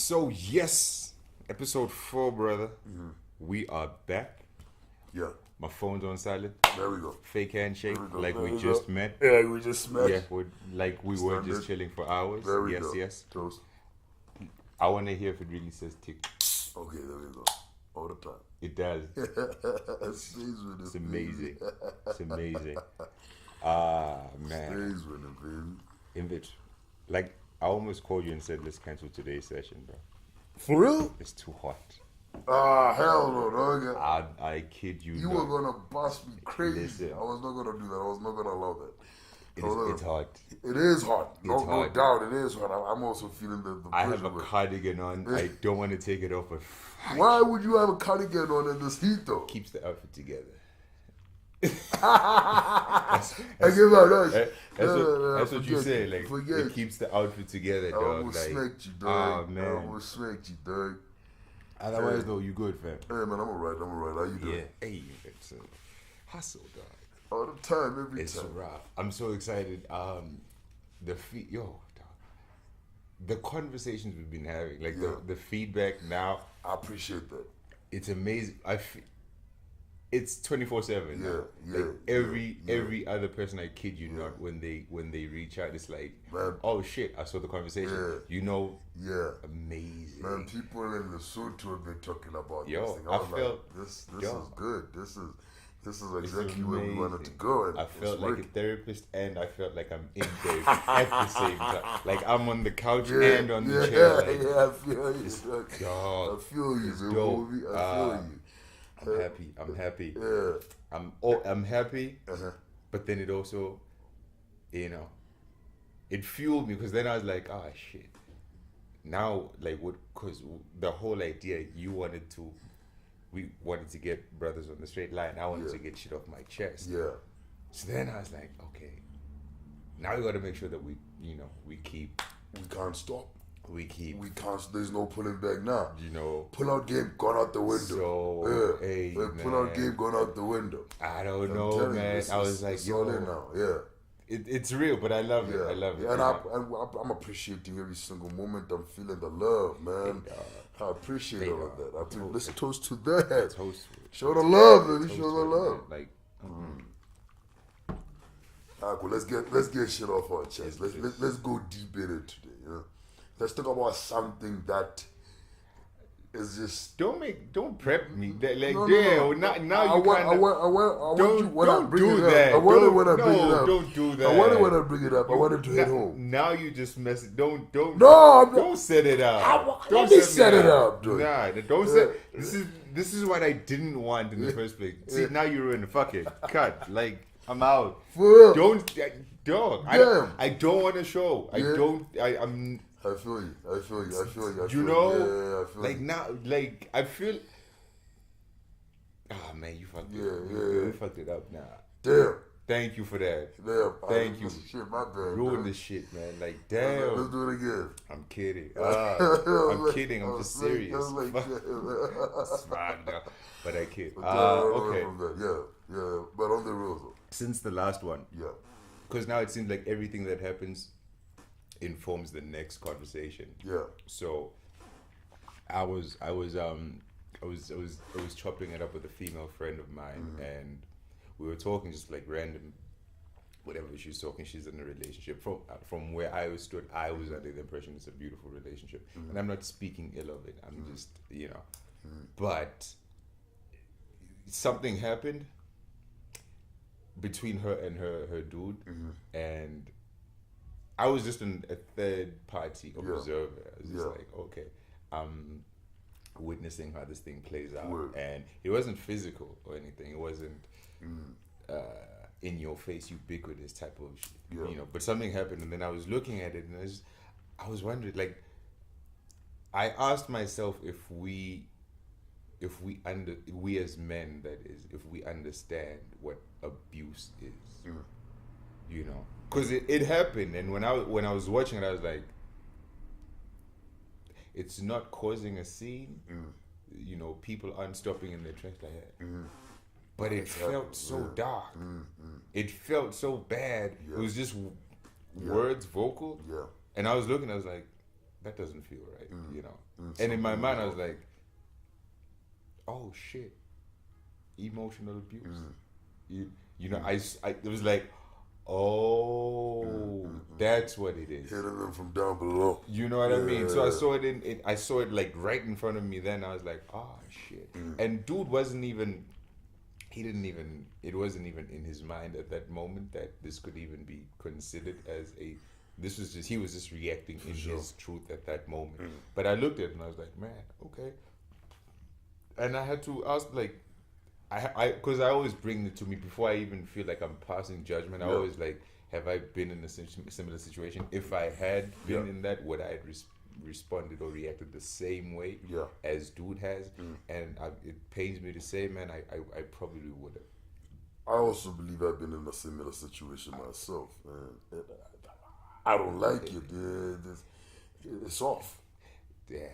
So yes, episode 4, brother. We are back. Yeah. My phone's on silent. There we go. Fake handshake, There we go. like There we we just go. met. Yeah, we just met. Yeah, like we were just Standard. chilling for hours. There we Yes, go. yes. Toast. I want to hear if it really says tick. Okay, there we go. All the time. It does. Stays with It's it, amazing. baby. It's amazing. Ah, man. Stays with it, baby. Invit. Like, I almost called you and said, let's cancel today's session, bro. For real? It's too hot. Ah, hell no, dog. I kid you. You not. were gonna bust me crazy. Listen. I was not gonna do that. I was not gonna allow that. It's hot. It is hot. It's No hot. doubt, it is hot. I'm also feeling the I pressure. have a with it. cardigan on. I don't want to take it off, but Why would you have a cardigan on in this heat, though? keeps the outfit together. I give out that. That's what you say. Like forget it keeps the outfit together, I dog. almost Like, smacked you, dog. oh man. I almost smacked you, dog. Otherwise, though, you good, fam. Hey, man, I'm alright. How you doing? Yeah. Hey, it's a hustle, dog. All the time, every It's time. rough. I'm so excited. Dog. The conversations we've been having, like Yeah. the feedback now, I appreciate that. it's amazing. It's 24/7. Yeah, Like yeah, every other person, I kid you not, when they reach out, it's like, Man. oh shit, I saw the conversation. Yeah. You know, Yeah. amazing. Man, people in Lesotho have been talking about Yo, this thing. I was felt- like, this yo. is good. This is It's exactly where we wanted to amazing. go. And I felt it's like working. a therapist, and I felt like I'm in therapy at the same time. Like I'm on the couch Yeah, and on the yeah, chair. Like, yeah, I feel you. dog. dog, I feel you, it's man. dope. Bobby. I feel you. I'm happy. I'm happy. Yeah. I'm happy. Uh-huh. But then it also, it fueled me, because then I was like, ah, shit. Now, like, because the whole idea, we wanted to get brothers on the straight line. I wanted Yeah. to get shit off my chest. Yeah. So then I was like, okay, now we got to make sure that we keep, We can't stop. we can't. There's no pulling back now. Pull out game gone out the window. So, yeah. hey, Pull out man. game gone out the window. I don't I'm know, telling you, man. it's- I was like, it's all in yo, now. Yeah. it's real, but I love it. Yeah, I love it. Yeah, and I'm appreciating every single moment. I'm feeling the love, man. I appreciate all of that. Let's toast to that. Toast. Show the love, baby. Toast Show the to it, love. man. Like, All right, cool. Let's get shit off our chest. Yes, Let's go deep in it today. You know, let's talk about something that is just. don't prep me. Like, No, damn, no. now I you want kind of. you when I Don't bring do it up. that. I want it Don't- when I bring it no, up. don't do that. I want it when I bring it up. I want it to hit Now- home. Now you just mess it. Don't. No, I'm not. Don't set it up. Let me set it up, dude. Nah, don't set. This is what I didn't want in the first place. See, now you ruined. Fuck it. Cut. Like, I'm out. For real. Dog. Damn. I don't want to show. Yeah. I'm. I feel you. I feel you. You know. Yeah, I feel like you. now. Like I feel. Ah man, you fucked it. Yeah, You fucked it up now. Damn. Thank you for that. Damn. Thank you. Shit, my bad. Ruin man. this shit, man. Like, Let's damn. do it again. I'm kidding. I I'm was kidding. I'm like- just I was serious. like, Smart now. But I kid. But Okay. from that, yeah. But on the real though. Since the last one, Yeah. because now it seems like everything that happens informs the next conversation. Yeah. So I was chopping it up with a female friend of mine, and we were talking just like random, whatever she was talking. She's in a relationship. From where I stood, I was under the impression it's a beautiful relationship, and I'm not speaking ill of it. I'm just but something happened between her and her dude, and I was just a third party observer. I was just like, okay, I'm witnessing how this thing plays out. Word. And it wasn't physical or anything. It wasn't in your face, ubiquitous type of shit, But something happened, and then I was looking at it, and I was wondering, like, I asked myself if we as men, that is, if we understand what abuse is, because it happened, and when I was watching it, I was like, it's not causing a scene, people aren't stopping in their tracks like that, but it felt so dark, it felt so bad. It was just words, vocal, and I was looking, I was like, that doesn't feel right, you know. And in my mind, I was like, oh shit, emotional abuse. You know, it was like, oh, that's what it is. Hitting them from down below. You know what I mean? So I saw it I saw it like right in front of me. Then I was like, oh shit. And dude wasn't even. It wasn't even in his mind at that moment that this could even be considered as a. This was just he was just reacting in his truth at that moment. But I looked at it and I was like, man, okay. And I had to ask like. Because I always bring it to me before I even feel like I'm passing judgment. I always like, have I been in a similar situation? If I had been in that, would I have responded or reacted the same way as dude has? And it pains me to say, man, I probably would have. I also believe I've been in a similar situation myself, man. I don't like it. It's off. Yeah,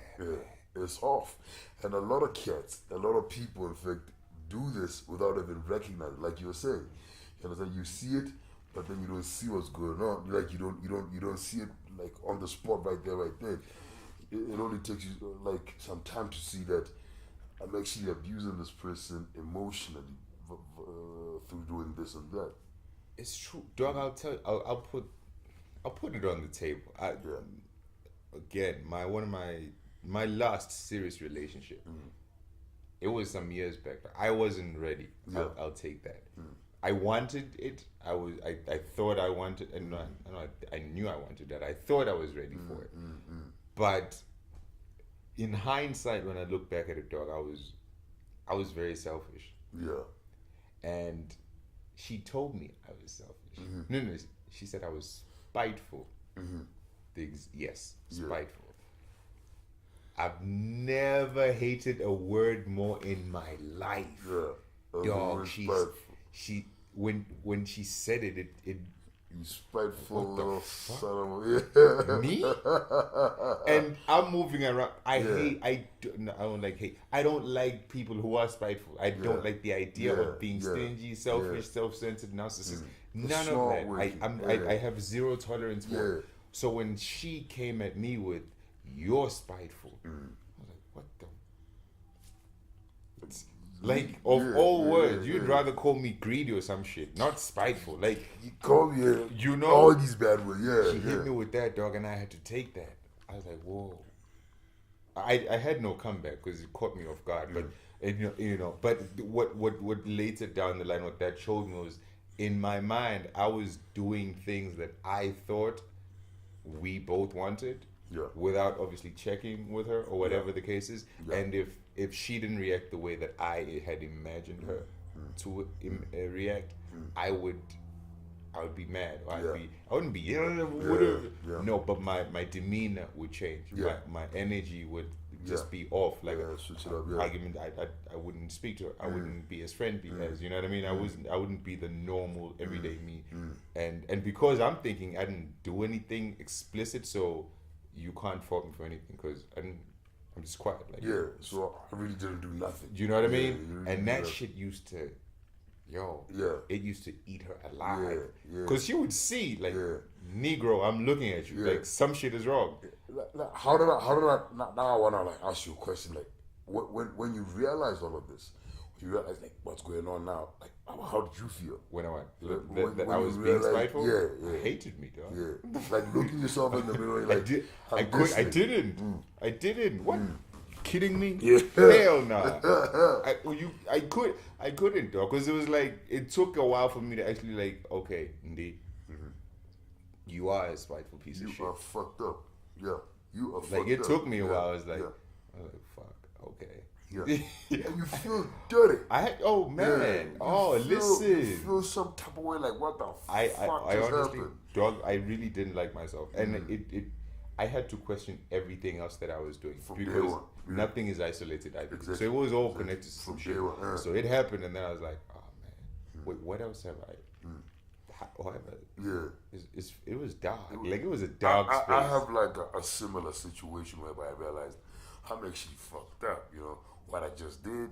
it's off. And a lot of cats, a lot of people, in fact, do this without even recognizing, like you were saying. You understand? You see it, but then you don't see what's going on. Like you don't see it like on the spot right there, right then. It only takes you like some time to see that I'm actually abusing this person emotionally through doing this and that. It's true, dog. I'll tell you. I'll put it on the table. Again, my last serious relationship. It was some years back. I wasn't ready. I'll take that. I wanted it. I thought I wanted, and I knew I wanted that. I thought I was ready for it. But in hindsight, when I look back at it, dog, I was very selfish. Yeah. And she told me I was selfish. No, she said I was spiteful. Yes, spiteful. I've never hated a word more in my life. Yeah. Dog, when she said it you spiteful little son of a me. And I'm moving around. I don't like hate. I don't like people who are spiteful. I don't like the idea of being stingy, selfish, self-centered, narcissist. None of that. I have zero tolerance for it. So when she came at me with, "You're spiteful," I was like, what the? Like, of all words, you'd rather call me greedy or some shit, not spiteful. Like, you call me, you know, all these bad words. She hit me with that, dog, and I had to take that. I was like, whoa. I had no comeback because it caught me off guard. But but what later down the line, what that showed me was, in my mind, I was doing things that I thought we both wanted. Without obviously checking with her or whatever the case is. And if she didn't react the way that I had imagined her to react, I would be mad. Or I wouldn't be whatever. No, but my demeanor would change. My energy would just be off. Like switch it up, argument, I wouldn't speak to her. I wouldn't be as friendly as, you know what I mean? I wouldn't be the normal everyday me. And because I'm thinking I didn't do anything explicit, so you can't fault me for anything because I'm just quiet. Like, so I really didn't do nothing. You know what I mean? And that shit used to, it used to eat her alive. Because she would see, like, Negro, I'm looking at you. Like, some shit is wrong. How did I, now I want to, like, ask you a question. Like, when you realize all of this, you realize, like, what's going on now? Like, how did you feel? When I was being spiteful? I hated me, dog. Like, looking yourself in the mirror, like, I didn't. What? Kidding me? Hell nah. I couldn't, dog. Because it was like, it took a while for me to actually, like, okay, Ndie, you are a spiteful piece of shit. You are fucked up. Yeah. You are fucked up. Like, it took me a while. I was like, fuck, okay. And you feel dirty. Man. You Listen. You feel some type of way, like, what the fuck just honestly, happened? Dog, I really didn't like myself. And I had to question everything else that I was doing. Because nothing is isolated. Exactly. So it was all connected to some shit. So it happened, and then I was like, oh, man. Wait, what else have I? It was dark. It was a dark space. I have, like, a similar situation whereby I realized I'm actually fucked up, you know. What I just did,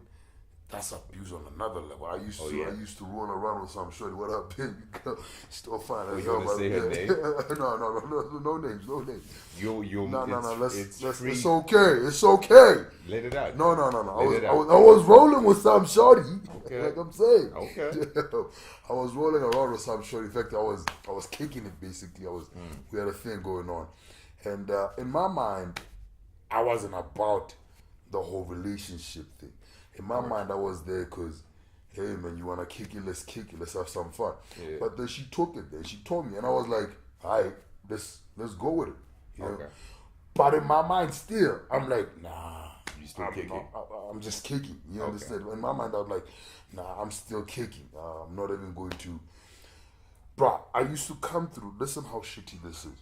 that's abuse on another level. I used Oh, I used to roll around with some shorty. What up, baby girl? Still fine. Oh, you want to say her name? No names, no names. No. It's okay. It's okay. Let it out. No. I was rolling with some shorty. Okay. Like I'm saying. Okay. I was rolling around with some shorty. In fact, I was kicking it basically. We had a thing going on, and in my mind, I wasn't about the whole relationship thing. In my mind, I was there because, hey man, you wanna kick it? Let's kick it. Let's have some fun. Yeah. But then she took it there. She told me, and I was like, all right, let's go with it. You know? Okay. But in my mind, still, I'm like, nah. You still kicking? I'm just kicking. You understand? In my mind, I'm like, nah, I'm still kicking. I'm not even going to. Bruh, I used to come through. Listen how shitty this is.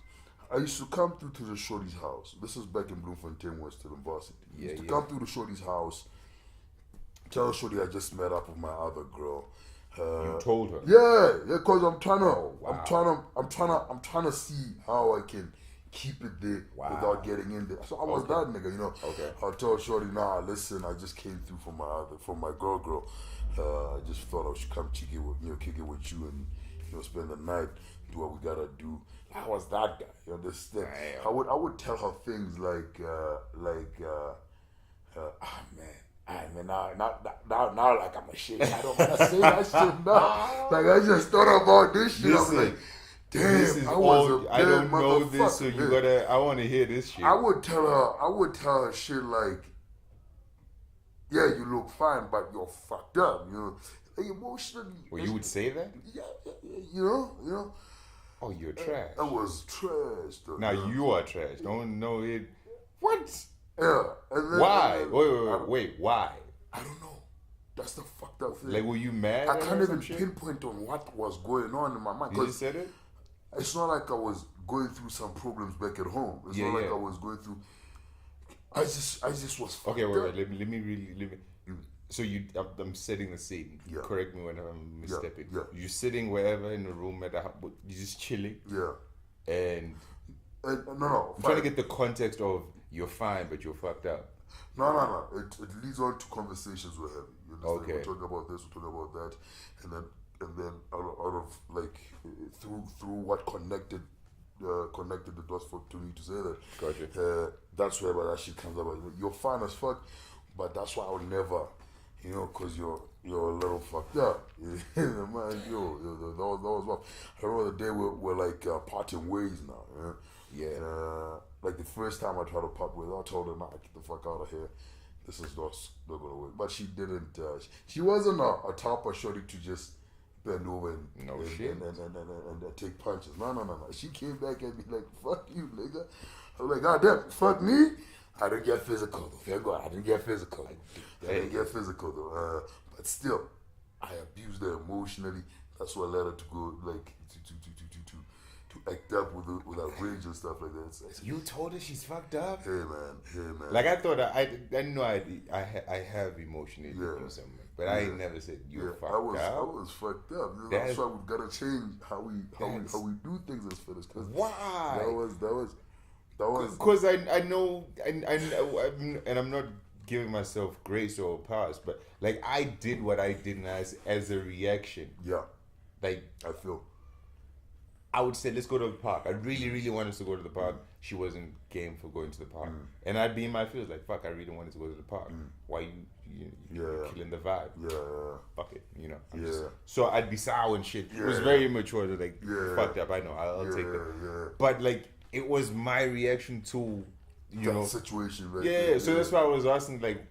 I used to come through to the shorty's house. This is back in Bloemfontein, West Varsity. I used to come through the shorty's house. Tell the shorty I just met up with my other girl. You told her? Yeah, because I'm trying to, I'm trying to see how I can keep it there without getting in there. So I was that nigga, you know. Okay. I told shorty, nah, listen, I just came through from my girl. I just thought I should come kick it with you and spend the night, do what we gotta do. I was that guy, you understand? Damn. I would tell her things like, man, now, like I'm a shit. I don't want to say that shit now. Like I just thought about this shit. I'm like, damn, I don't know this, so you gotta. I want to hear this shit. I would tell her shit like, yeah, you look fine, but you're fucked up. You know, like emotionally. Well, you would say that? Yeah, you know. Oh, you're trash. I was trash. Though, now you are trash. Don't know it. What? Yeah. And then, why? Wait. Why? I don't know. That's the fucked up thing. Like, were you mad? I can't even pinpoint on what was going on in my mind. You just said it? It's not like I was going through some problems back at home. It's not like I was going through. I just was. Okay, wait. Let me. So I'm setting the scene. Yeah. Correct me when I'm misstepping. Yeah. You're sitting wherever in the room you're just chilling. Yeah. And no. I'm trying to get the context of you're fine, but you're fucked up. No. It leads on to conversations we're having. You understand? Okay. We're talking about this, we're talking about that, and then out of like through what connected the dots to me to say that. Gotcha. That's where that shit comes up. You're fine as fuck, but that's why I would never, because you're a little fucked up. Man, that was rough. I remember the day we're like parting ways now. Yeah. Like the first time I tried to part with her, I told her, nah, get the fuck out of here. This is not gonna work. But she didn't. She wasn't a type of shorty to just bend over and take punches. No. She came back at me like, fuck you, nigga. I was like, God damn, fuck me. I didn't get physical though. Thank God, I didn't get physical. Though. But still, I abused her emotionally. That's what led her to go like to act up with her rage and stuff like that. So, you told her she's fucked up? Hey man. Like I thought I know I have emotionally abused someone, but I ain't never said you fucked up. I was fucked up. That's why we gotta change how we do things as fellas. Why? That was. Because I know, and I'm not giving myself grace or pass, but like I did what I did as a reaction. Yeah. Like I feel. I would say, let's go to the park. I really, really wanted us to go to the park. She wasn't game for going to the park. And I'd be in my feels like, fuck, I really wanted to go to the park. Why you killing the vibe? Yeah. Fuck it, so I'd be sour and shit. It was very immature to like, fucked up, I know, I'll take that. Yeah. But like, it was my reaction to, that situation, right? Yeah, so that's why I was asking, like,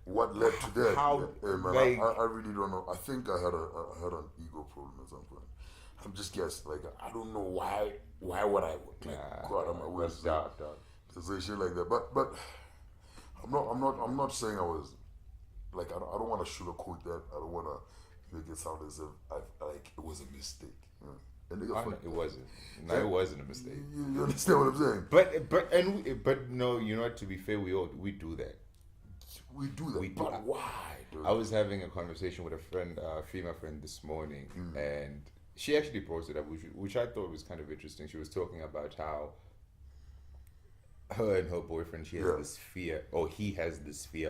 what led to that? How, man, like, I really don't know. I think I had an ego problem at some point. I'm just guessing. Like, I don't know why would I go out of my way to say shit like that. But I'm not saying I was like I don't want to sugarcoat that. I don't want to make it sound as if like it was a mistake. It wasn't. No, it wasn't a mistake. You understand what I'm saying? But no, you know what? To be fair, we do that. We do that. But why? Dude? I was having a conversation with a friend, female friend, this morning, and she actually posted up, which I thought was kind of interesting. She was talking about how her and her boyfriend, he has this fear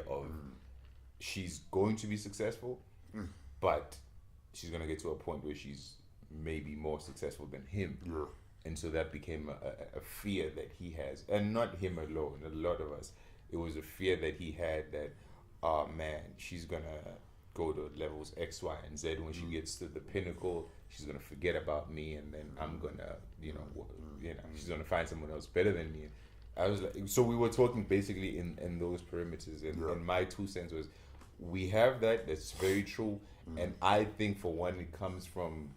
of she's going to be successful, but she's gonna get to a point where she's maybe more successful than him. Yeah. And so that became a fear that he has, and not him alone. A lot of us, it was a fear that he had that, oh man, she's gonna go to levels X, Y, and Z. When she gets to the pinnacle, she's gonna forget about me, and then I'm gonna, she's gonna find someone else better than me. I was like, so we were talking basically in those perimeters, and my 2 cents was, we have that. That's very true, and I think for one, it comes from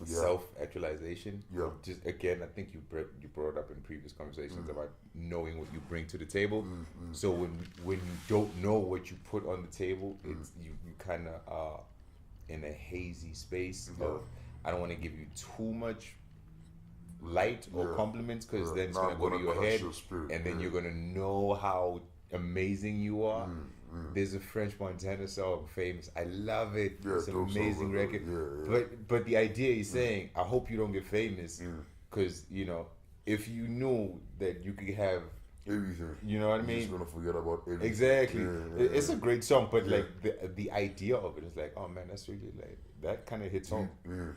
self-actualization. Just again, I think you brought up in previous conversations about knowing what you bring to the table. So when you don't know what you put on the table, it's you kind of are in a hazy space of, I don't want to give you too much light or compliments, because then it's gonna go to your head, and then you're gonna know how amazing you are. There's a French Montana song, famous. I love it. It's an amazing record. But the idea is saying, I hope you don't get famous, because if you knew that you could have everything, you know what I mean? You're just gonna forget about everything. Exactly. It's a great song, but like the idea of it is like, oh man, that's really like, that kind of hits home.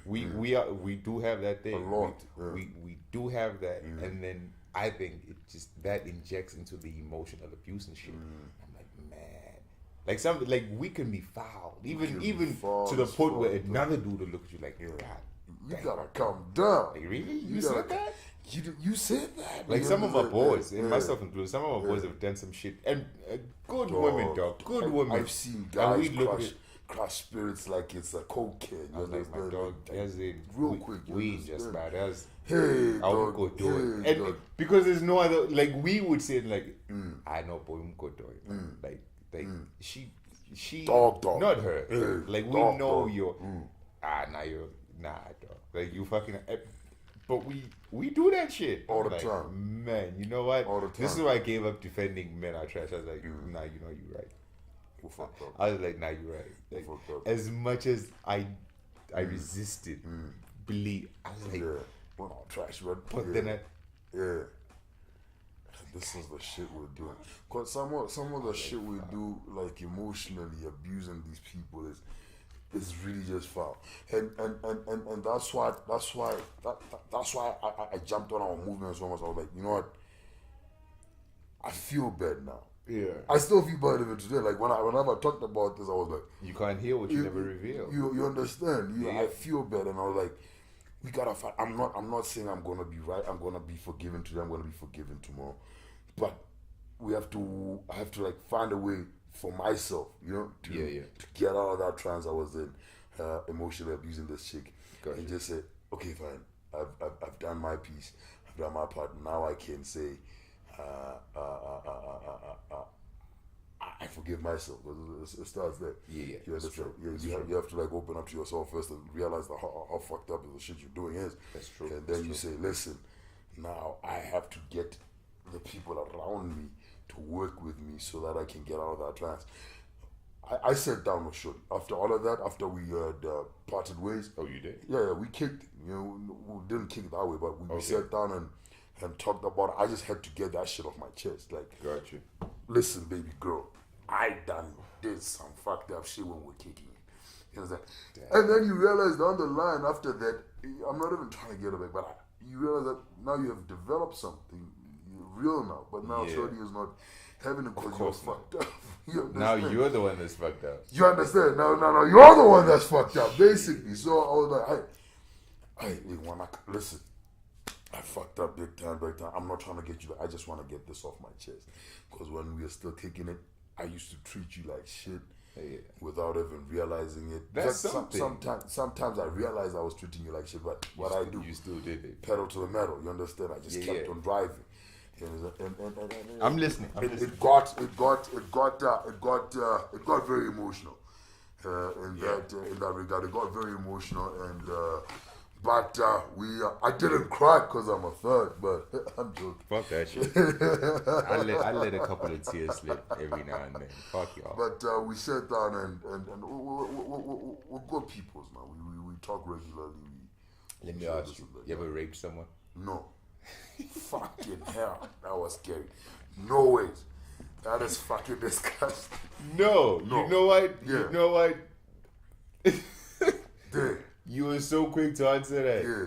We do have that thing. A lot. We do have that, and then I think it just that injects into the emotional abuse and shit. I'm like, man, like we can be fouled, even to the point where another dude will look at you like, God, you gotta calm down. Like, really? You said that? You said that. Like some of my boys, and myself included, some of my boys have done some shit, and good women, dog, good women. I've seen guys crush spirits like it's a cocaine. I was like, my dog, as in, real quick. We just bad as. Hey, I would go do it, and because there's no other. Like we would say, like, I know, boy, I'm go do it. Like she, dog, not her. Hey, like we know you're. Nah, dog. Like you fucking. But we do that shit all the like, time. Man, you know what? All the time. This is why I gave up defending men are trash. I was like, nah, you know you're right. I was like, nah, you're right. Like, as much as I resisted, believe, I was like, we're not trash, but then this is the shit we're doing. Cause some of the shit we do, like emotionally abusing these people, is really just foul, and that's why I jumped on our movement so much. I was like, you know what? I feel bad now. Yeah. I still feel bad even today. Like whenever I talked about this, I was like, you can't hear what you never reveal. You understand? I feel bad, and I was like, we gotta fight. I'm not saying I'm gonna be right. I'm gonna be forgiven today. I'm gonna be forgiven tomorrow, but I have to like find a way for myself, to get out of that trance I was in, emotionally abusing this chick, and just say, okay, fine, I've done my piece, I've done my part. Now I can say, I forgive myself. It starts there. You understand? You have to like open up to yourself first and realize how fucked up the shit you're doing is. That's true. And then you say, listen, now I have to get the people around me to work with me so that I can get out of that trance. I sat down with Shorty. After all of that, after we had parted ways. Oh, you did? Yeah, we kicked. We didn't kick it that way, but we sat down and talked about it. I just had to get that shit off my chest. Like, got you. Listen, baby girl, I did some fucked up shit when we're kicking it. You know what I'm saying? And then you realize down the line after that, I'm not even trying to get it back, but you realize that now you have developed something real now. But now Shorty is not having it because you're fucked up. Now you're the one that's fucked up. You understand? No, you're the one that's fucked up, basically. So I was like, hey, listen, I fucked up big time. I'm not trying to get you. I just want to get this off my chest. Because when we were still kicking it, I used to treat you like shit without even realizing it. That's something. Sometimes I realized I was treating you like shit, but You still did it. Pedal to the metal. You understand? I just kept on driving. And I'm listening. It got very emotional in that regard. It got very emotional, and but I didn't cry because I'm a third, but I'm joking. Fuck that shit. I let a couple of tears slip every now and then. Fuck y'all. But we sat down and we're good peoples now. We talk regularly. Let me ask you. You ever raped someone? No. Fucking hell, that was scary. No ways. That is fucking disgusting. No, No. you know what? Yeah. You know what? Damn. You were so quick to answer that. Yeah.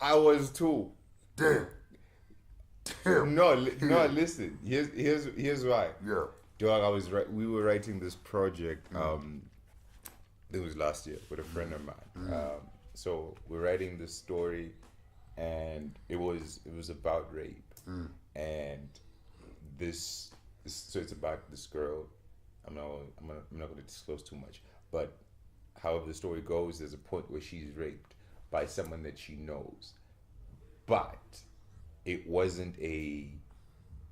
I was too. Damn. Damn. No, Yeah. listen. Here's why. Yeah. Dog, we were writing this project. It was last year with a friend of mine. So we're writing this story, and it was about rape, and so it's about this girl. I'm not going to disclose too much, but however the story goes, there's a point where she's raped by someone that she knows, but it wasn't a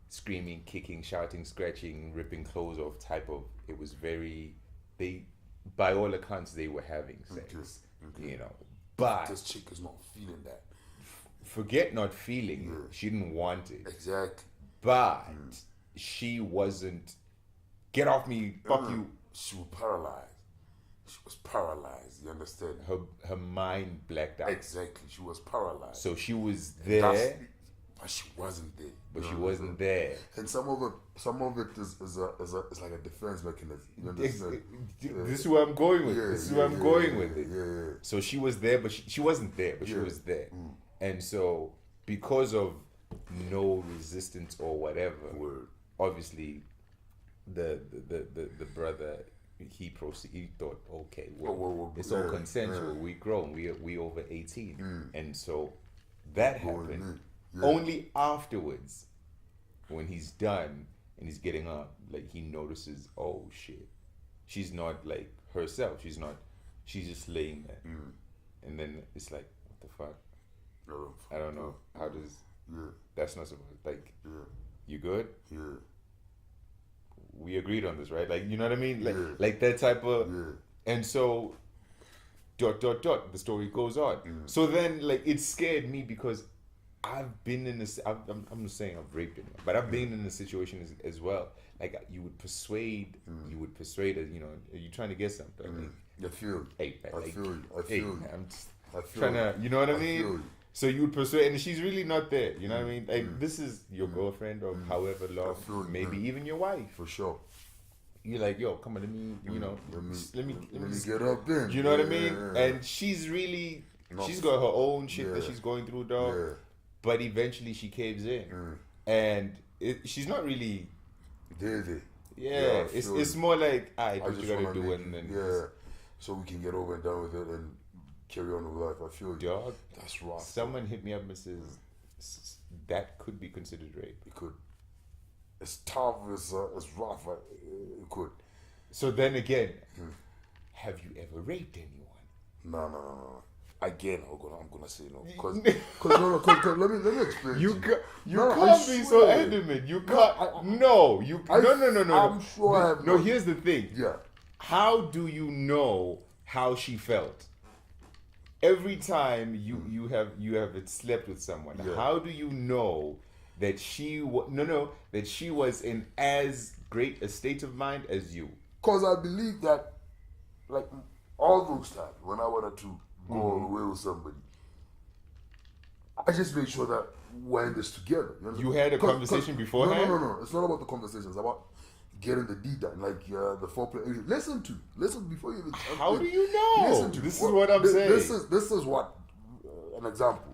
screaming, kicking, shouting, scratching, ripping clothes off type of. It was by all accounts, they were having sex. Okay. You know, but This chick is not feeling that. forget not feeling it. She didn't want it. Exactly. But she wasn't. Get off me! Fuck you! She was paralyzed. She was paralyzed. You understand? Her mind blacked out. Exactly. She was paralyzed. So she was there, but she wasn't there. but she wasn't there. And some of it is like a defense mechanism. You understand? This is where I'm going with. This is where I'm going with it. Yeah. So she was there, but she wasn't there, but she was there. And so because of no resistance or whatever, obviously the brother he thought, okay, well, it's all consensual. We grown. We over 18, and so that happened. Only afterwards, when he's done and he's getting up, like he notices, oh shit, she's not like herself. She's just laying there, and then it's like, what the fuck? I don't know. How does? That's not supposed. Like, you good? Yeah. We agreed on this, right? Like, you know what I mean? Like that type of. And so, ... The story goes on. So then, like, it scared me because I've been in this. I'm not saying I've raped anyone, but I've been in a situation as well. Like, you would persuade us. You know, you're trying to get something. I feel. Hey, man, I feel you. I feel you. I'm just I feel trying to. You know what I mean? feel you. So you would persuade, and she's really not there. You know what I mean? Like, this is your girlfriend or however long, feel you, maybe even your wife. For sure. You're like, yo, come on, let me, you know, let me get up then. You know what I mean? And she's really, she's got her own shit that she's going through, dog. Yeah. But eventually she caves in, and she's not really. Did it? Yeah, it's more like, I I what just you gotta wanna do, make and then so we can get over and done with it and carry on with life. I feel you. dog. That's rough. Someone hit me up and says that could be considered rape. It could. It's tough. It's rough. It could. So then again, have you ever raped anyone? No. Again, I'm gonna say no. Cause let me explain. You to you No, can't I be so swear. adamant. You can't. No. I'm sure I have No, not. here's the thing. Yeah. How do you know how she felt? Every time you have slept with someone, how do you know that she that she was in as great a state of mind as you? Cause I believe that, like, all those times when I wanted to go away with somebody, I just made sure that we're in this together. You understand? You had a conversation beforehand? No. It's not about the conversation. It's about getting the deed done, like the foreplay. Listen before you even. How do you know? Listen to this is what I'm saying. This is what an example.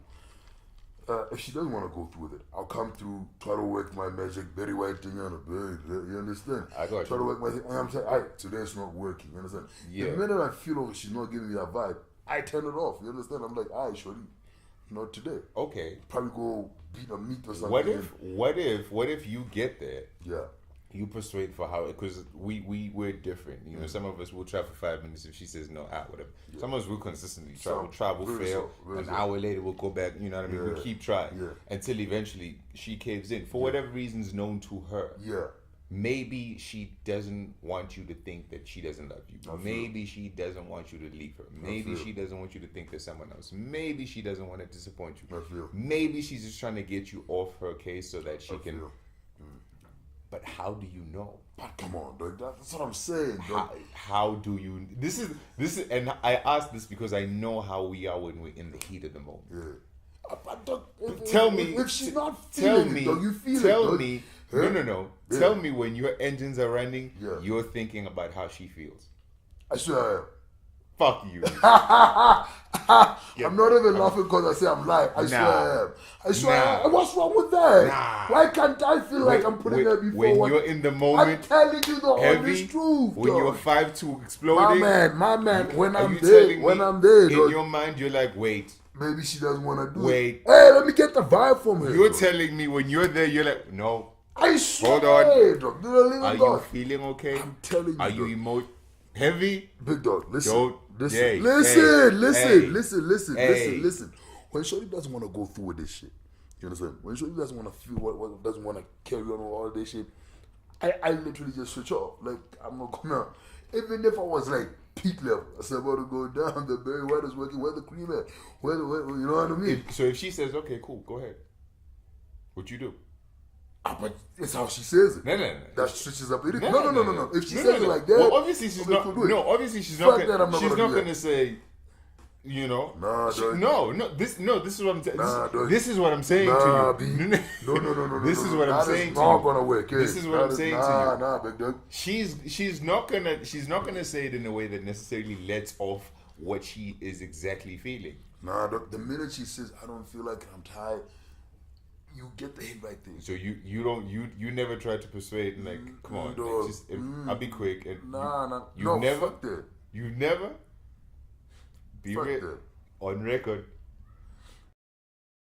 If she doesn't want to go through with it, I'll come through, try to work my magic, very white thing on her. You understand? I got Try you. to work my thing. And I'm saying, alright, today it's not working. You understand? Yeah. The minute I feel she's not giving me that vibe, I turn it off. You understand? I'm like, alright, shorty, not today. Okay. Probably go beat a meat or something. What if you get there? Yeah. You persuade for how, because we're different. You know, some of us will try for 5 minutes. If she says no, whatever. Yeah. Some of us will consistently try. We'll try, we'll fail. An hour later, we'll go back. You know what I mean? We'll keep trying until eventually she caves in for whatever reasons known to her. Yeah. Maybe she doesn't want you to think that she doesn't love you. Maybe she doesn't want you to leave her. Maybe she doesn't want you to think there's someone else. Maybe she doesn't want to disappoint you. Maybe she's just trying to get you off her case so that she can. But how do you know? But come on, dog. That's what I'm saying, dog. How do you? This is, and I ask this because I know how we are when we're in the heat of the moment. Yeah. But dog, Tell me if she's not tell feeling me, it, dog, you feel tell it, dog. me No. Yeah. Tell me when your engines are running, Yeah. you're thinking about how she feels. I swear I am. Fuck you. I'm not even laughing because I say I'm lying. I swear I am. I swear I am. What's wrong with that? Nah. Why can't I feel like I'm putting her before when what? you're in the I'm moment, telling you the Heavy, honest truth, when dog. you're 5'2" exploding, My man, when are I'm you there, telling when me I'm there, in dog, your mind, you're like, wait. maybe she doesn't want to do Wait. it. Hey, let me get the vibe from her. You're dog. telling me when you're there, you're like, no. I swear, Hold on. dog. Little Are dog. you feeling okay? I'm telling you, Are you Heavy? Big dog, listen. Don't- Listen. Hey, Listen. hey, Listen. hey, Listen. hey. Listen. When Shorty doesn't want to go through with this shit, you understand? When Shorty doesn't want to feel what doesn't want to carry on with all this shit, I literally just switch off. Like, I'm not gonna, even if I was like peak level, I said, about to go down, the Barry White is working, where the cream at? Where, you know what I mean? So if she says, okay, cool, go ahead. What you do? But it's how she says it. No. That switches up. No. No. If she says it like that, well, obviously she's okay, not. cool, do it. No, obviously she's Fuck not. that, I'm not She's gonna not do that. gonna say, you know. Nah, dog. No. This is what I'm. Dog. This is what I'm saying Nah, to B. you. No. This is what I'm saying to you. That is not gonna work. This is what I'm saying to you. Nah, big dog. She's not gonna say it in a way that necessarily lets off what she is exactly feeling. Nah, the minute she says, I don't feel like I'm tired, you get the hit right there. So you never try to persuade and like, come on, dog. just, I'll be quick. And Nah. you never, fuck that. you never be Fuck real that. on record.